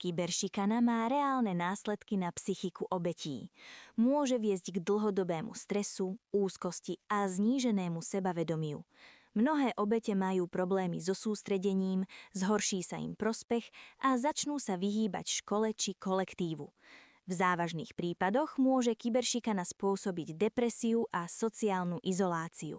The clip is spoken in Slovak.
Kyberšikana má reálne následky na psychiku obetí. Môže viesť k dlhodobému stresu, úzkosti a zníženému sebavedomiu. Mnohé obete majú problémy so sústredením, zhorší sa im prospech a začnú sa vyhýbať škole či kolektívu. V závažných prípadoch môže kyberšikana spôsobiť depresiu a sociálnu izoláciu.